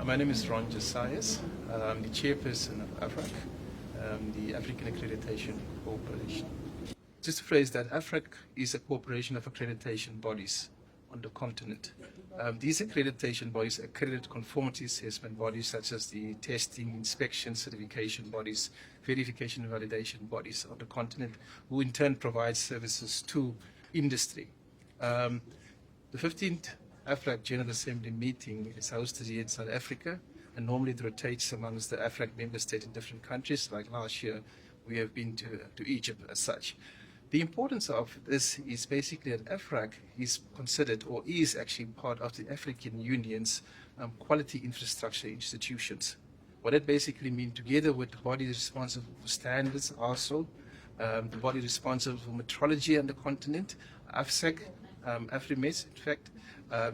My name is Josias. I'm the chairperson of AFRAC, the African Accreditation Corporation. Just to phrase that, AFRAC is a corporation of accreditation bodies on the continent. These accreditation bodies accredited conformity assessment bodies such as the testing, inspection, certification bodies, verification and validation bodies on the continent, who in turn provide services to industry. The 15th AFRAC General Assembly meeting is hosted here in South Africa, and normally it rotates amongst the AFRAC member states in different countries. Like last year, we have been to Egypt as such. The importance of this is basically that AFRAC is considered, or is actually part of the African Union's quality infrastructure institutions. What that basically means, together with the body responsible for standards, also the body responsible for metrology on the continent, AFSEC, AFRIMES, in fact,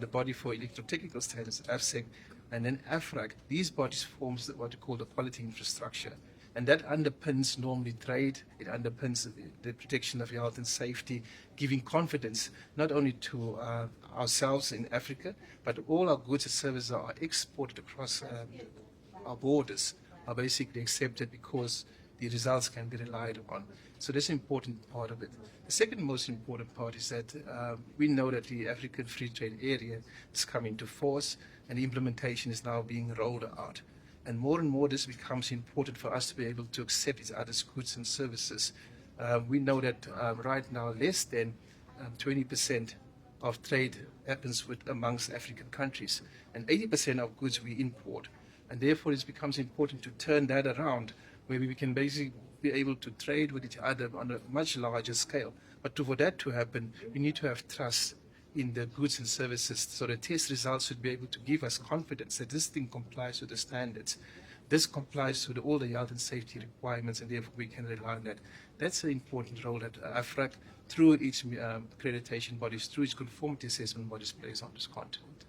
the body for electrotechnical standards, AFSEC, and then AFRAC. These bodies forms what we call the quality infrastructure. And that underpins normally trade, it underpins the protection of health and safety, giving confidence not only to ourselves in Africa, but all our goods and services that are exported across our borders are basically accepted because the results can be relied upon. So that's an important part of it. The second most important part is that we know that the African Free Trade Area is coming to force, and the implementation is now being rolled out. And more this becomes important for us to be able to accept each other's goods and services. We know that right now less than 20% of trade happens amongst African countries, and 80% of goods we import. And therefore it becomes important to turn that around, where we can basically be able to trade with each other on a much larger scale. But for that to happen, we need to have trust in the goods and services, so the test results should be able to give us confidence that this thing complies with the standards. This complies with all the health and safety requirements, and therefore we can rely on that. That's an important role that AFRAC, through its accreditation bodies, through its conformity assessment bodies, plays on this continent.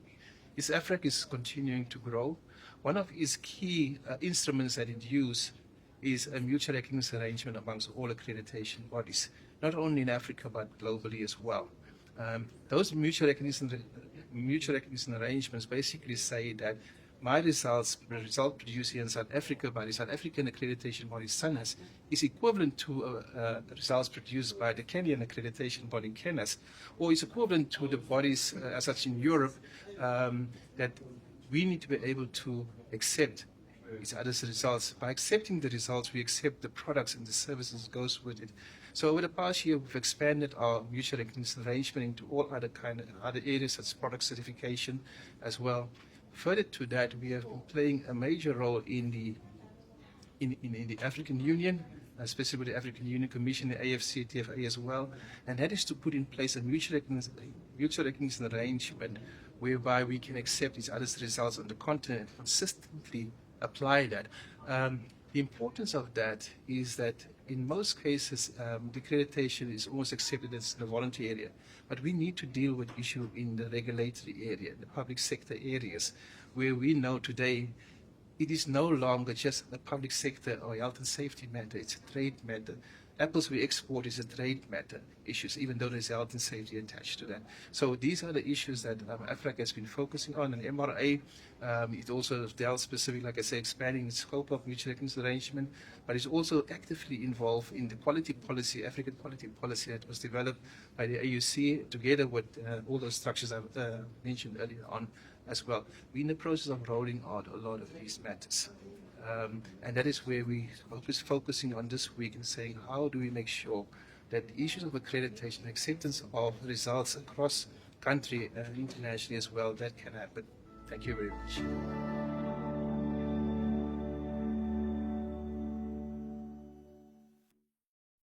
Yes, AFRAC is continuing to grow. One of its key instruments that it uses is a mutual recognition arrangement amongst all accreditation bodies, not only in Africa but globally as well. Those mutual recognition arrangements basically say that my results, the result produced here in South Africa by the South African Accreditation Body, SANAS, is equivalent to results produced by the Kenyan Accreditation Body, KENAS, or is equivalent to the bodies as such in Europe, that we need to be able to accept each other's results. By accepting the results, we accept the products and the services that goes with it. So over the past year, we've expanded our mutual recognition arrangement into all other areas, such as product certification as well. Further to that, we have been playing a major role in the African Union, specifically the African Union Commission, the AFCTFA as well, and that is to put in place a mutual recognition arrangement whereby we can accept each other's results on the continent and consistently apply that. The importance of that is that in most cases, the accreditation is almost accepted as the voluntary area, but we need to deal with issue in the regulatory area, the public sector areas, where we know today it is no longer just a public sector or health and safety matter, it's a trade matter. Apples we export is a trade matter issues, even though there's health and safety attached to that. So these are the issues that AFRAC has been focusing on, and MRA, it also dealt specifically, like I say, expanding the scope of mutual recognition arrangement, but it's also actively involved in the quality policy, African quality policy that was developed by the AUC, together with all those structures I mentioned earlier on as well. We're in the process of rolling out a lot of these matters. And that is where we focusing on this week and saying, how do we make sure that the issues of accreditation, acceptance of results across country and internationally as well, that can happen. Thank you very much.